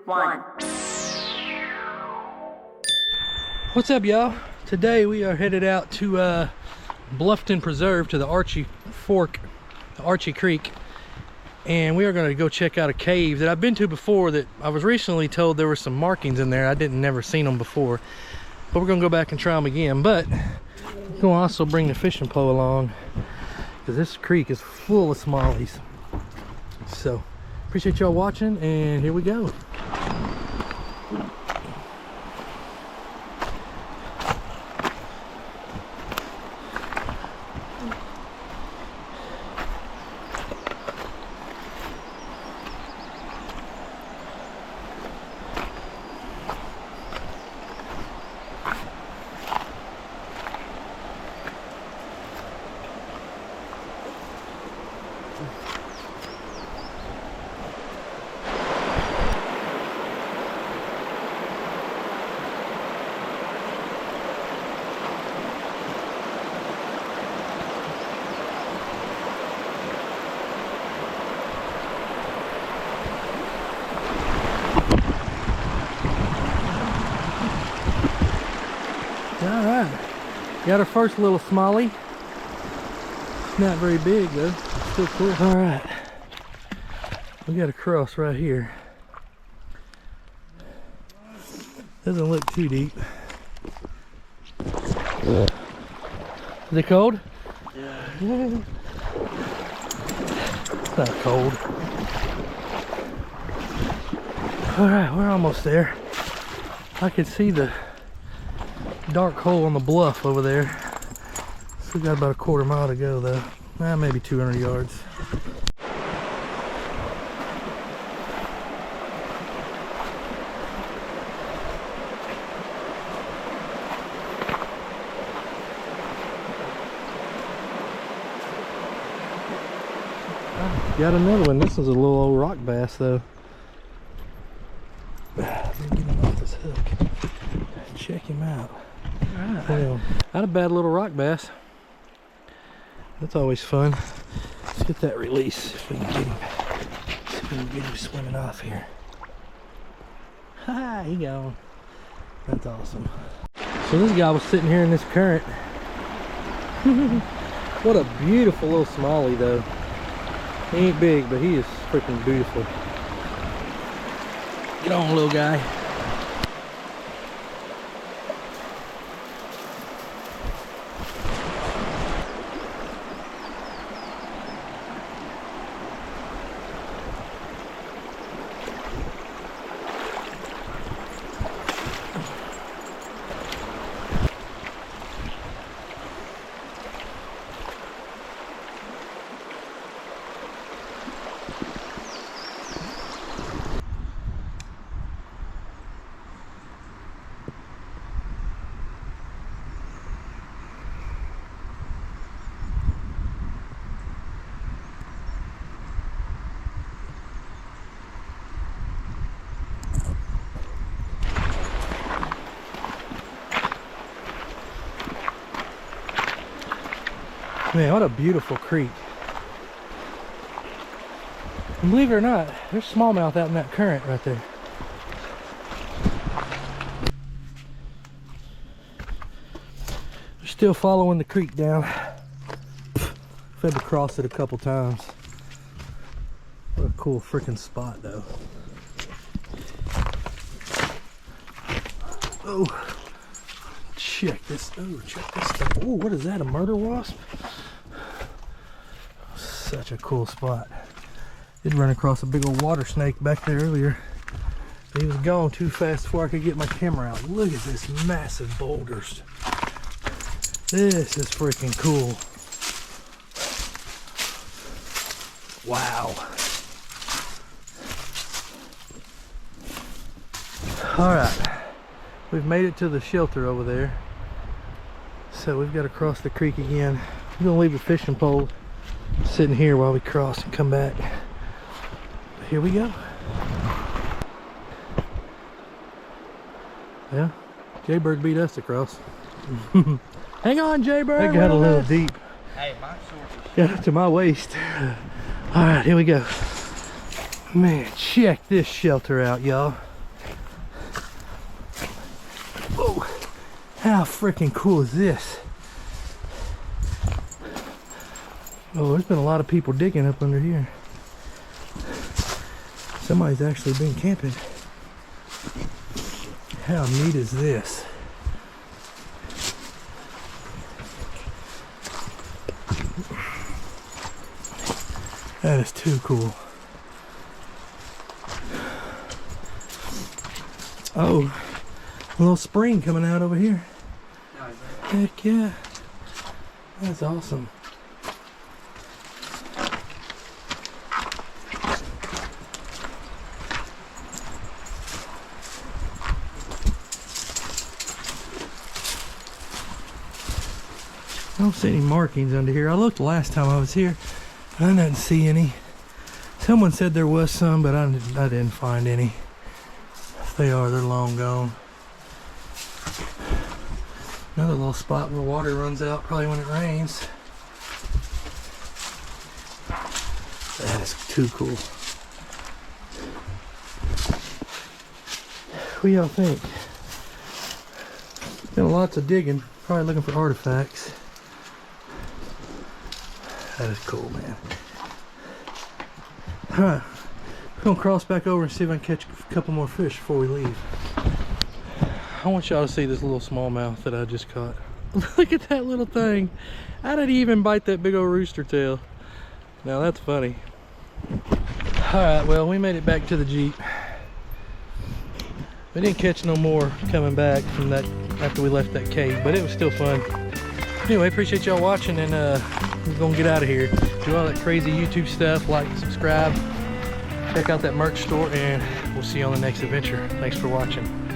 1. What's up, y'all? Today we are headed out to Bluffton Preserve, to the Archie Fork, Archie Creek, and we are going to go check out a cave that I've been to before. That I was recently told there were some markings in there. I didn't never seen them before, but we're going to go back and try them again. But we're going to also bring the fishing pole along because this creek is full of smallies. So appreciate y'all watching, and here we go. All right, got our first little smallie. Not very big though, still cool. All right, we got a cross right here. Doesn't look too deep. Is it cold? Yeah. It's not cold. All right, we're almost there. I can see the dark hole on the bluff over there. Still got about a quarter mile to go though. Maybe 200 yards. Got another one. This is a little old rock bass though. Let me get him off this hook. Check him out. Well, not a bad little rock bass. That's always fun. Let's get that release if we can get him. See if we can get him swimming off here. Ha! He gone. That's awesome. So this guy was sitting here in this current. What a beautiful little smallie though. He ain't big, but he is freaking beautiful. Get on, little guy. Man, what a beautiful creek. And believe it or not, there's smallmouth out in that current right there. They're still following the creek down. I've had to cross it a couple times. What a cool freaking spot though. Oh, check this. Oh, check this stuff. Oh, what is that? A murder wasp? Such a cool spot. Did run across a big old water snake back there earlier. He was gone too fast before I could get my camera out. Look at this massive boulders. This is freaking cool. Wow. All right, we've made it to the shelter over there. So we've got to cross the creek again. I'm gonna leave the fishing pole sitting here while we cross and come back. But here we go. Yeah, Jaybird beat us across. Hang on, Jaybird. I got a little deep. Hey, my sword is Got up to my waist. All right, here we go. Man, check this shelter out, y'all. How freaking cool is this? Oh, there's been a lot of people digging up under here. Somebody's actually been camping. How neat is this? That is too cool. Oh, a little spring coming out over here. Heck yeah. That's awesome. I don't see any markings under here. I looked last time I was here. I didn't see any. Someone said there was some, but I didn't find any. If they are, they're long gone. Another little spot where water runs out, probably when it rains. That is too cool. What do y'all think? Been lots of digging, probably looking for artifacts. That is cool, man. Alright, we're gonna cross back over and see if I can catch a couple more fish before we leave. I want y'all to see this little smallmouth that I just caught. Look at that little thing. How did he even bite that big old rooster tail? Now that's funny. Alright, well, we made it back to the Jeep. We didn't catch no more coming back from that after we left that cave, but it was still fun. Anyway, appreciate y'all watching, and we're gonna get out of here. Do all that crazy YouTube stuff, like, subscribe, check out that merch store, and we'll see you on the next adventure. Thanks for watching.